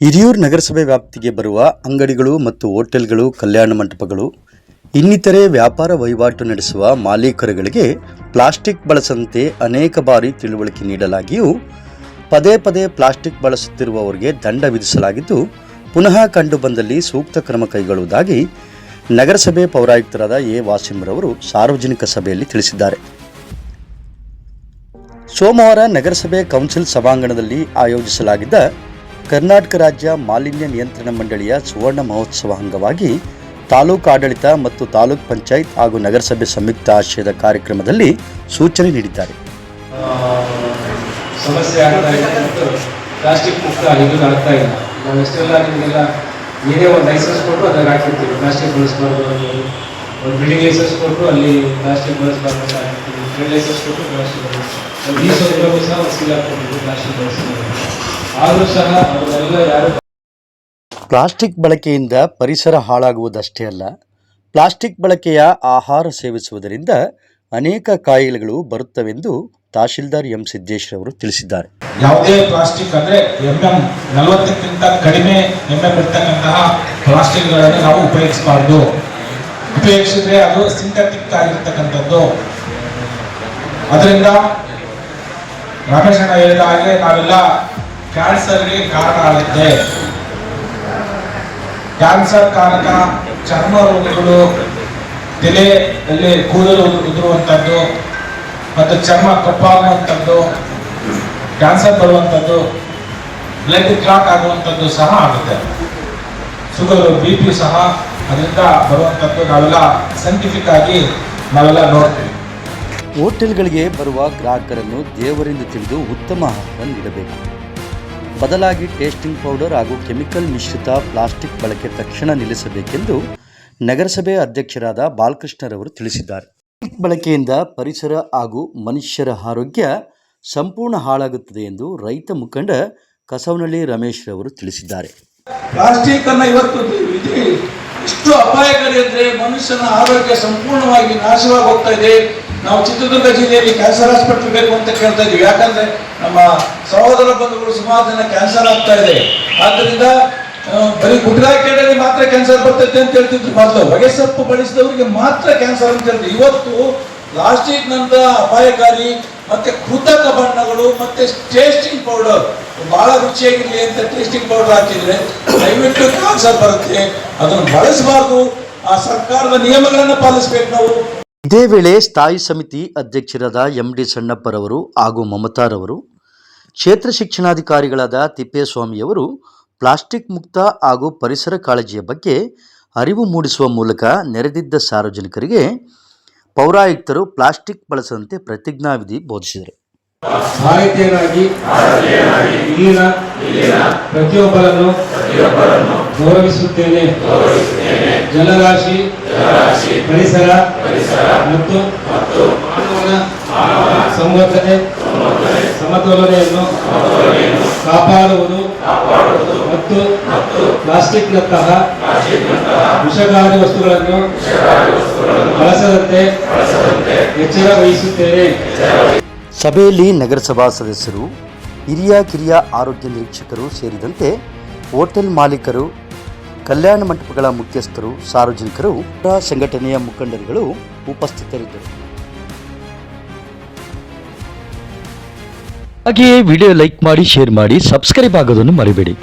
ಹಿರಿಯೂರು ನಗರಸಭೆ ವ್ಯಾಪ್ತಿಗೆ ಬರುವ ಅಂಗಡಿಗಳು ಮತ್ತು ಹೋಟೆಲ್ಗಳು, ಕಲ್ಯಾಣ ಮಂಟಪಗಳು, ಇನ್ನಿತರೆ ವ್ಯಾಪಾರ ವಹಿವಾಟು ನಡೆಸುವ ಮಾಲೀಕರುಗಳಿಗೆ ಪ್ಲಾಸ್ಟಿಕ್ ಬಳಸದಂತೆ ಅನೇಕ ಬಾರಿ ತಿಳುವಳಿಕೆ ನೀಡಲಾಗಿಯೂ ಪದೇ ಪದೇ ಪ್ಲಾಸ್ಟಿಕ್ ಬಳಸುತ್ತಿರುವವರಿಗೆ ದಂಡ ವಿಧಿಸಲಾಗಿದ್ದು, ಪುನಃ ಕಂಡುಬಂದಲ್ಲಿ ಸೂಕ್ತ ಕ್ರಮ ಕೈಗೊಳ್ಳುವುದಾಗಿ ನಗರಸಭೆ ಪೌರಾಯುಕ್ತರಾದ ಎ. ವಾಸಿಂರವರು ಸಾರ್ವಜನಿಕ ಸಭೆಯಲ್ಲಿ ತಿಳಿಸಿದ್ದಾರೆ. ಸೋಮವಾರ ನಗರಸಭೆ ಕೌನ್ಸಿಲ್ ಸಭಾಂಗಣದಲ್ಲಿ ಆಯೋಜಿಸಲಾಗಿದ್ದ ಕರ್ನಾಟಕ ರಾಜ್ಯ ಮಾಲಿನ್ಯ ನಿಯಂತ್ರಣ ಮಂಡಳಿಯ ಸುವರ್ಣ ಮಹೋತ್ಸವ ಅಂಗವಾಗಿ ತಾಲೂಕು ಆಡಳಿತ ಮತ್ತು ತಾಲೂಕ್ ಪಂಚಾಯತ್ ಹಾಗೂ ನಗರಸಭೆ ಸಂಯುಕ್ತ ಆಶ್ರಯದ ಕಾರ್ಯಕ್ರಮದಲ್ಲಿ ಸೂಚನೆ ನೀಡಿದ್ದಾರೆ. ಸಮಸ್ಯೆ ಆಗ್ತಾ ಇದೆ ಮತ್ತು ಪ್ಲಾಸ್ಟಿಕ್ ಮುಕ್ತ ಇದು ಆಗ್ತಾ ಇಲ್ಲ. ನಾವು ಎಷ್ಟೆಲ್ಲ ನಿಮಗೆಲ್ಲ ಏನೇ ಒಂದು ಲೈಸೆನ್ಸ್ ಕೊಟ್ಟು ಅದ್ರಾಗ ಹಾಕಿರ್ತೀವಿ, ಪ್ಲಾಸ್ಟಿಕ್ ಬಳಸಬಾರ್ದು. ಒಂದು ಬಿಲ್ಡಿಂಗ್ ಲೈಸೆನ್ಸ್ ಕೊಟ್ಟು ಅಲ್ಲಿ ಪ್ಲಾಸ್ಟಿಕ್ ಬಳಸಬಾರ್ದು ಅಂತ ಹಾಕಿರ್ತೀವಿ. ಟ್ರೇಡ್ ಲೈಸೆನ್ಸ್ ಕೊಟ್ಟು ಪ್ಲಾಸ್ಟಿಕ್ ಬಳಸ್ತೀವಿ. ಈ ಸೌಲಭ್ಯವು ಸಹ ಸೀಲ್ ಹಾಕ್ಕೊಟ್ಟಿದ್ವಿ ಪ್ಲಾಸ್ಟಿಕ್ ಬಳಸೋದು. ಆದರೂ ಸಹ ಅವರೆಲ್ಲ ಯಾರು ಪ್ಲಾಸ್ಟಿಕ್ ಬಳಕೆಯಿಂದ ಪರಿಸರ ಹಾಳಾಗುವುದಷ್ಟೇ ಅಲ್ಲ, ಪ್ಲಾಸ್ಟಿಕ್ ಬಳಕೆಯ ಆಹಾರ ಸೇವಿಸುವುದರಿಂದ ಅನೇಕ ಕಾಯಿಲೆಗಳು ಬರುತ್ತವೆಂದು ತಹಶೀಲ್ದಾರ್ ಎಂ. ಸಿದ್ದೇಶ್ರವರು ತಿಳಿಸಿದ್ದಾರೆ. ಯಾವುದೇ ಪ್ಲಾಸ್ಟಿಕ್ ಅಂದರೆ MM40ಕ್ಕಿಂತ ಕಡಿಮೆ ಇರ್ತಕ್ಕಂತಹ ಪ್ಲಾಸ್ಟಿಕ್ಗಳನ್ನು ನಾವು ಉಪಯೋಗಿಸಬಾರ್ದು. ಉಪಯೋಗಿಸಿದ್ರೆ ಅದು ಸಿಂಥೆಟಿಕ್ ಆಗಿರ್ತಕ್ಕಂಥದ್ದು. ಅದರಿಂದ ರಮೇಶಣ್ಣ ಹೇಳಿದ ಹಾಗೆ ನಾವೆಲ್ಲ ಕ್ಯಾನ್ಸರ್ಗೆ ಕಾರಣ ಆಗುತ್ತೆ. ಕ್ಯಾನ್ಸರ್ ಕಾರಕ ಚರ್ಮ ರೋಗಗಳು, ತಲೆಯಲ್ಲಿ ಕೂದಲು ಉದುರುವಂಥದ್ದು ಮತ್ತು ಚರ್ಮ ಕಪ್ಪಾಗುವಂಥದ್ದು, ಕ್ಯಾನ್ಸರ್ ಬರುವಂಥದ್ದು, ಬ್ಲಡ್ ಕ್ಲಾಟ್ ಆಗುವಂಥದ್ದು ಸಹ ಆಗುತ್ತೆ. ಶುಗರು, BP ಸಹ ಅದರಿಂದ ಬರುವಂಥದ್ದು ನಾವೆಲ್ಲ ಸೈಂಟಿಫಿಕ್ ಆಗಿ ನಾವೆಲ್ಲ ನೋಡ್ತೀವಿ. ಹೋಟೆಲ್ಗಳಿಗೆ ಬರುವ ಗ್ರಾಹಕರನ್ನು ದೇವರೆಂದು ತಿಳಿದು ಉತ್ತಮ ಆಹಾರ ನೀಡಬೇಕು. ಬದಲಾಗಿ ಟೇಸ್ಟಿಂಗ್ ಪೌಡರ್ ಹಾಗೂ ಕೆಮಿಕಲ್ ಮಿಶ್ರಿತ ಪ್ಲಾಸ್ಟಿಕ್ ಬಳಕೆ ತಕ್ಷಣ ನಿಲ್ಲಿಸಬೇಕೆಂದು ನಗರಸಭೆ ಅಧ್ಯಕ್ಷರಾದ ಬಾಲಕೃಷ್ಣರವರು ತಿಳಿಸಿದ್ದಾರೆ. ಪ್ಲಾಸ್ಟಿಕ್ ಬಳಕೆಯಿಂದ ಪರಿಸರ ಹಾಗೂ ಮನುಷ್ಯರ ಆರೋಗ್ಯ ಸಂಪೂರ್ಣ ಹಾಳಾಗುತ್ತದೆ ಎಂದು ರೈತ ಮುಖಂಡ ಕಸವನಹಳ್ಳಿ ರಮೇಶ್ ರವರು ತಿಳಿಸಿದ್ದಾರೆ. ಪ್ಲಾಸ್ಟಿಕ್ ಅನ್ನು ಇವತ್ತು ಇಷ್ಟು ಅಪಾಯಕಾರಿ ಅಂದರೆ ಮನುಷ್ಯನ ಆರೋಗ್ಯ ಸಂಪೂರ್ಣವಾಗಿ ನಾಶವಾಗಿ ಹೋಗ್ತಾ ಇದೆ. ನಾವು ಚಿತ್ರದುರ್ಗ ಜಿಲ್ಲೆಯಲ್ಲಿ ಕ್ಯಾನ್ಸರ್ ಹಾಸ್ಪಿಟಲ್ ಬೇಕು ಅಂತ ಕೇಳ್ತಾ ಇದ್ದೀವಿ. ಯಾಕಂದ್ರೆ ನಮ್ಮ ಸಹೋದರ ಬಂಧುಗಳು ಸುಮಾರು ಜನ ಕ್ಯಾನ್ಸರ್ ಆಗ್ತಾ ಇದೆ. ಆದ್ದರಿಂದ ಬರೀ ಗುಡ್ರಾಕೆಯಲ್ಲಿ ಮಾತ್ರ ಕ್ಯಾನ್ಸರ್ ಬರ್ತೈತೆ ಅಂತ ಹೇಳ್ತಿದ್ರು ಮೊದಲು. ಹೊಗೆಸೊಪ್ಪು ಬಳಸಿದವರಿಗೆ ಮಾತ್ರ ಕ್ಯಾನ್ಸರ್ ಅಂತ ಹೇಳ್ತೀವಿ. ಇವತ್ತು ಪ್ಲಾಸ್ಟಿಕ್ ನಂತ ಅಪಾಯಕಾರಿ ಮತ್ತೆ ಕೃತಕ ಬಣ್ಣಗಳು ಮತ್ತೆ ಟೇಸ್ಟಿಂಗ್ ಪೌಡರ್ ಬಹಳ ರುಚಿಯಾಗಿರಲಿ ಅಂತ ಟೇಸ್ಟಿಂಗ್ ಪೌಡರ್ ಹಾಕಿದ್ರೆ ದಯವಿಟ್ಟು ಕ್ಯಾನ್ಸರ್ ಬರುತ್ತೆ. ಅದನ್ನು ಬಳಸಬಾರ್ದು. ಆ ಸರ್ಕಾರದ ನಿಯಮಗಳನ್ನು ಪಾಲಿಸಬೇಕು ನಾವು. ಇದೇ ವೇಳೆ ಸ್ಥಾಯಿ ಸಮಿತಿ ಅಧ್ಯಕ್ಷರಾದ MD ಸಣ್ಣಪ್ಪರವರು ಹಾಗೂ ಮಮತಾರವರು, ಕ್ಷೇತ್ರ ಶಿಕ್ಷಣಾಧಿಕಾರಿಗಳಾದ ತಿಪ್ಪೇಸ್ವಾಮಿಯವರು ಪ್ಲಾಸ್ಟಿಕ್ ಮುಕ್ತ ಹಾಗೂ ಪರಿಸರ ಕಾಳಜಿಯ ಬಗ್ಗೆ ಅರಿವು ಮೂಡಿಸುವ ಮೂಲಕ ನೆರೆದಿದ್ದ ಸಾರ್ವಜನಿಕರಿಗೆ ಪೌರಾಯುಕ್ತರು ಪ್ಲಾಸ್ಟಿಕ್ ಬಳಸದಂತೆ ಪ್ರತಿಜ್ಞಾವಿಧಿ ಬೋಧಿಸಿದರು. ಭಾರತೀಯರಾಗಿ ಇಲ್ಲಿನ ಪ್ರತಿಯೊಬ್ಬರನ್ನು ಗೌರವಿಸುತ್ತೇನೆ. ಜಲರಾಶಿ, ಪರಿಸರ ಮತ್ತು ಮಾನವನ ಸಂವರ್ಧನೆ, ಸಮತೋಲನೆಯನ್ನು ಕಾಪಾಡುವುದು ಮತ್ತು ಪ್ಲಾಸ್ಟಿಕ್ನಂತಹ ವಿಷಕಾರಿ ವಸ್ತುಗಳನ್ನು ಬಳಸದಂತೆ ಎಚ್ಚರ ವಹಿಸುತ್ತೇನೆ. ಸಭೆಯಲ್ಲಿ ನಗರಸಭಾ ಸದಸ್ಯರು, ಹಿರಿಯ ಕಿರಿಯ ಆರೋಗ್ಯ ನಿರೀಕ್ಷಕರು ಸೇರಿದಂತೆ ಹೋಟೆಲ್ ಮಾಲೀಕರು, ಕಲ್ಯಾಣ ಮಂಟಪಗಳ ಮುಖ್ಯಸ್ಥರು, ಸಾರ್ವಜನಿಕರು, ಸಂಘಟನೆಯ ಮುಖಂಡರುಗಳು ಉಪಸ್ಥಿತರಿದ್ದರು. ಹಾಗೆಯೇ ವಿಡಿಯೋ ಲೈಕ್ ಮಾಡಿ, ಶೇರ್ ಮಾಡಿ, ಸಬ್ಸ್ಕ್ರೈಬ್ ಆಗೋದನ್ನು ಮರಿಬೇಡಿ.